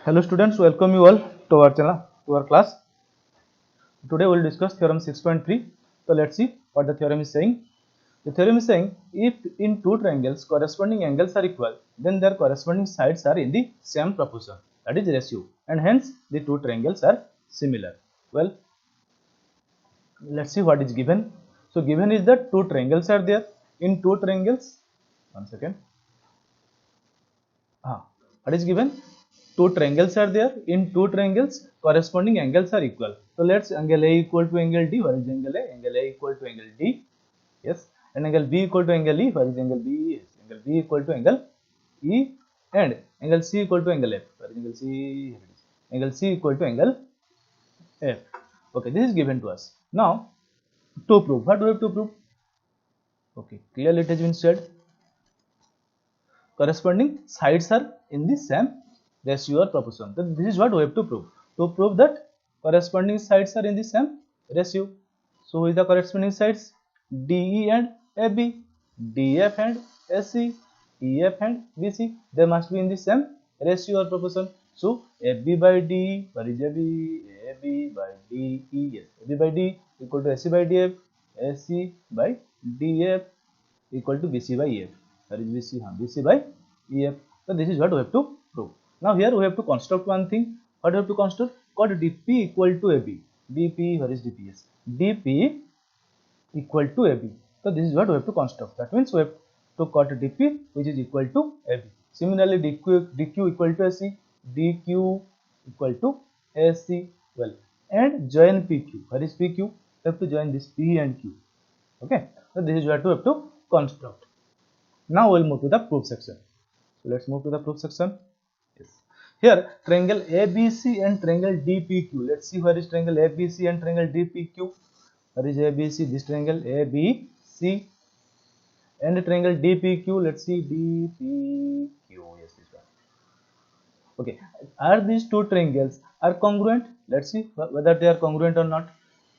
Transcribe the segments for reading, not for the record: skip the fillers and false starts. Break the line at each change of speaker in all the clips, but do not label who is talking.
Hello students, welcome you all to our channel, to our class. Today we will discuss theorem 6.3. So let's see what the theorem is saying. The theorem is saying if in two triangles corresponding angles are equal, then their corresponding sides are in the same proportion, that is ratio, and hence the two triangles are similar. Well, let's see what is given. So given is that two triangles are there. In two triangles, one second. What is given? Two triangles are there. In two triangles, corresponding angles are equal. So let's angle A equal to angle D. What is angle A? Angle A equal to angle D. Yes. And angle B equal to angle E. What is angle B? Yes. Angle B equal to angle E. And angle C equal to angle F. What is angle C? Angle C equal to angle F. Okay, this is given to us. Now, to prove, what do we have to prove? Okay, clearly it has been said. Corresponding sides are in the same ratio or proportion. So this is what we have to prove. To prove that corresponding sides are in the same ratio. So who is the corresponding sides? DE and AB, DF and AC, EF and BC. They must be in the same ratio or proportion. So AB by DE, what is AB? AB by DE, yes. AB by D equal to AC by DF, AC by DF equal to BC by EF. That is BC, BC by EF. So this is what we have to prove. Now here we have to construct one thing. What we have to construct? Called DP equal to AB. DP, where is DP? DP equal to AB. So this is what we have to construct. That means we have to cut DP which is equal to AB. Similarly, DQ equal to AC, DQ equal to AC. Well, and join PQ. Where is PQ? We have to join this P and Q. Okay. So this is what we have to construct. Now we'll move to the proof section. So let's move to the proof section. Yes. Here triangle ABC and triangle DPQ. Let's see where is triangle ABC and triangle DPQ. Where is ABC? This triangle ABC and triangle DPQ. Let's see DPQ. Yes, this one. Okay. Are these two triangles are congruent? Let's see whether they are congruent or not.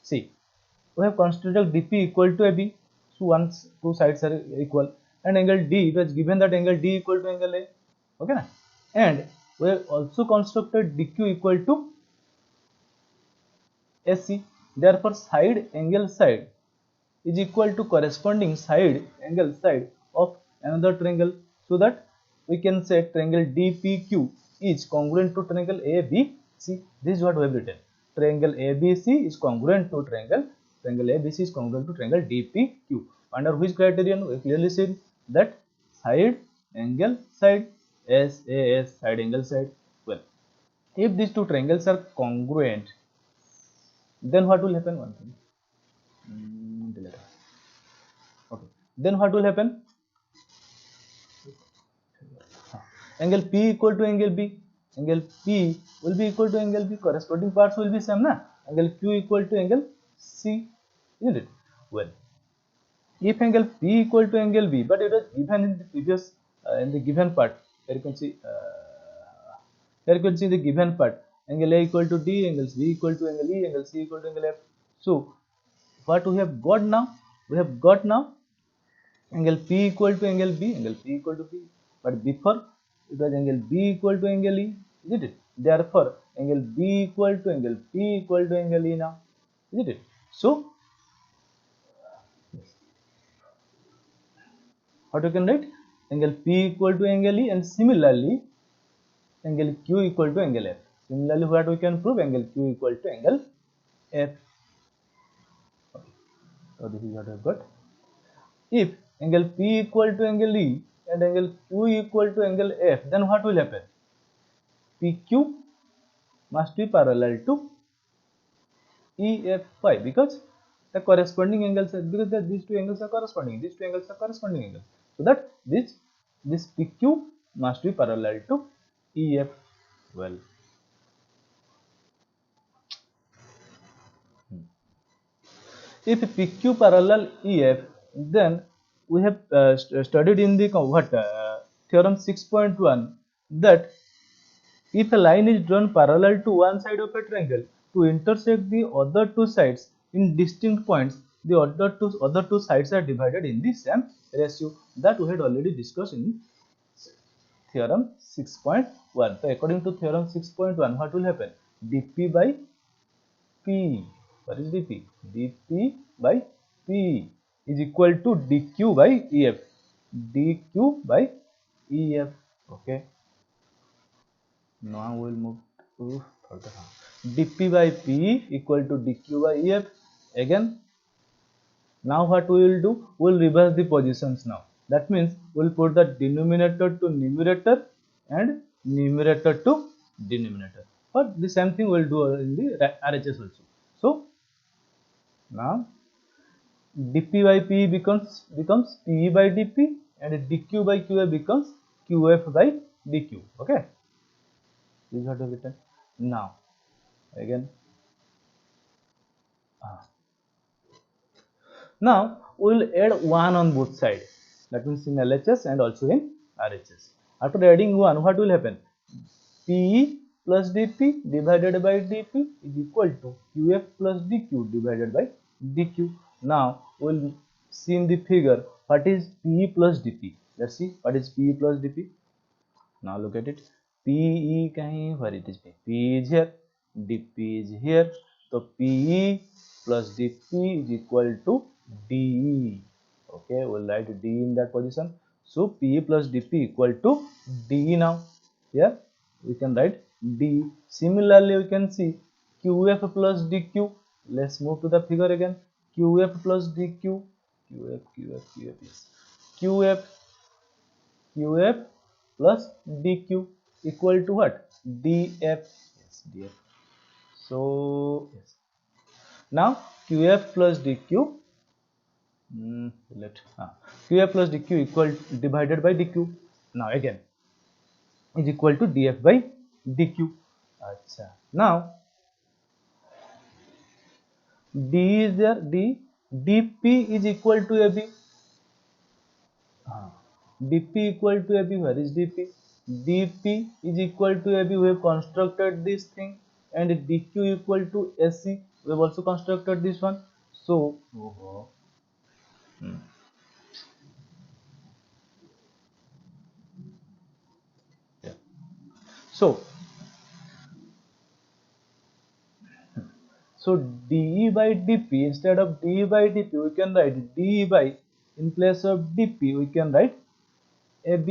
See, we have constructed DP equal to AB. So once two sides are equal, and angle D, it was given that angle D equal to angle A. Okay, na? And we have also constructed DQ equal to AC. Therefore, side angle side is equal to corresponding side angle side of another triangle, so that we can say triangle DPQ is congruent to triangle ABC. This is what we have written. Triangle ABC is congruent to triangle ABC is congruent to triangle DPQ. Under which criterion? We clearly see that side angle side, SAS, side angle side. Well, if these two triangles are congruent, then what will happen? One thing. Okay. Then what will happen? Angle P equal to angle B. Angle P will be equal to angle B. Corresponding parts will be same, na? Angle Q equal to angle C, isn't it? Well, if angle P equal to angle B, but it was given in the previous in the given part. Here you can see the given part. Angle A equal to D, angle B equal to angle E, angle C equal to angle F. So what we have got now? We have got now angle P equal to angle B, angle P equal to B. But before it was angle B equal to angle E, isn't it? Therefore, angle B equal to angle P equal to angle E now, isn't it? So, what you can write? Angle P equal to angle E, and similarly, angle Q equal to angle F. Similarly, what we can prove? Angle Q equal to angle F. Okay. So, this is what I have got. If angle P equal to angle E and angle Q equal to angle F, then what will happen? PQ must be parallel to EF. Why? Because the corresponding angles are, because these two angles are corresponding. These two angles are corresponding angles. So that this PQ must be parallel to EF. Well, if PQ parallel EF, then we have studied in the theorem 6.1 that if a line is drawn parallel to one side of a triangle to intersect the other two sides in distinct points, the other two sides are divided in the same ratio. That we had already discussed in theorem 6.1. So according to theorem 6.1, what will happen? dp by p, what is dp? dp by p is equal to dq by ef, dq by ef. Okay, now we'll move to further. dp by p equal to dq by ef. Again, now what we will do, we'll reverse the positions now. That means we'll put the denominator to numerator and numerator to denominator. But the same thing we'll do in the RHS also. So now dp by p becomes p by dp, and dq by qf becomes qf by dq. Okay, this is what I've written. Now again, now we will add 1 on both sides. That means in LHS and also in RHS. After adding 1, what will happen? P plus dp divided by dp is equal to qf plus dq divided by dq. Now we will see in the figure what is p plus dp. Let's see what is p plus dp. Now look at it. P where it is? P is here, dp is here. So P plus dp is equal to de. Okay, we'll write d in that position. So P plus dp equal to de. Now here we can write d. Similarly, we can see qf plus dq. Let's move to the figure again. qf plus dq, qf, yes. qf plus dq equal to what? df. Yes, df. So yes. Now qf plus dq, qf plus dq equal divided by dq. Now again is equal to df by dq. Achha. Now d is there, dp is equal to ab. dp equal to ab. Where is dp? dp is equal to ab. We have constructed this thing, and dq equal to sc. We have also constructed this one. So yeah. So de by dp, instead of de by dp, we can write d by, in place of dp we can write ab,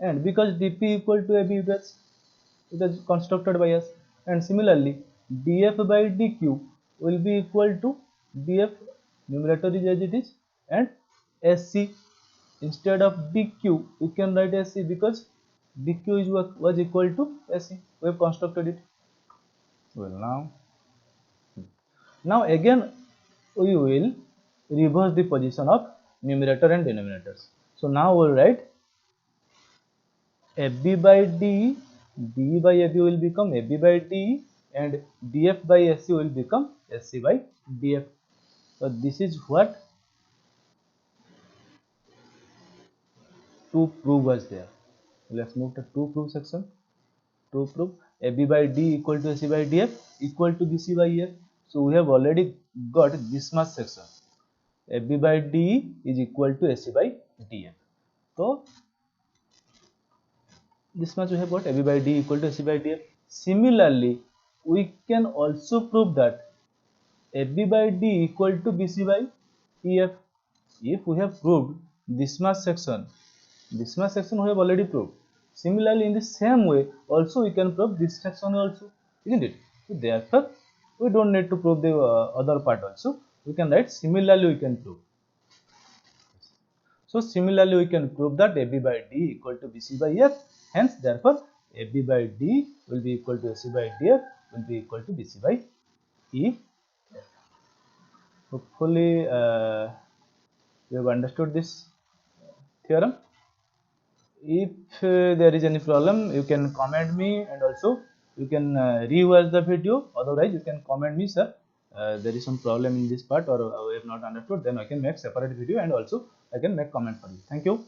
and because dp equal to ab, it is constructed by us. And similarly df by dq will be equal to df, numerator is as it is, and sc. Instead of dq we can write sc, because dq was equal to sc. We have constructed it. Well, now again we will reverse the position of numerator and denominators. So now we will write ab by d, d by ab will become ab by d, and df by sc will become sc by df. So this is what to prove was there. Let's move to to prove section. To prove ab by d equal to sc by df equal to bc by f. So we have already got this much section. ab by d is equal to sc by df. So this much we have got, ab by d equal to sc by df. Similarly, we can also prove that ab by d equal to bc by ef. If we have proved this much section we have already proved. Similarly, in the same way also we can prove this section also, isn't it? So therefore we don't need to prove the other part also. We can write similarly we can prove. So similarly we can prove that ab by d equal to bc by f. Hence therefore ab by d will be equal to sc by df will be equal to bc by e. Hopefully you have understood this theorem. If there is any problem, you can comment me, and also you can rewatch the video. Otherwise you can comment me, sir, there is some problem in this part, or I have not understood, then I can make separate video, and also I can make comment for you. Thank you.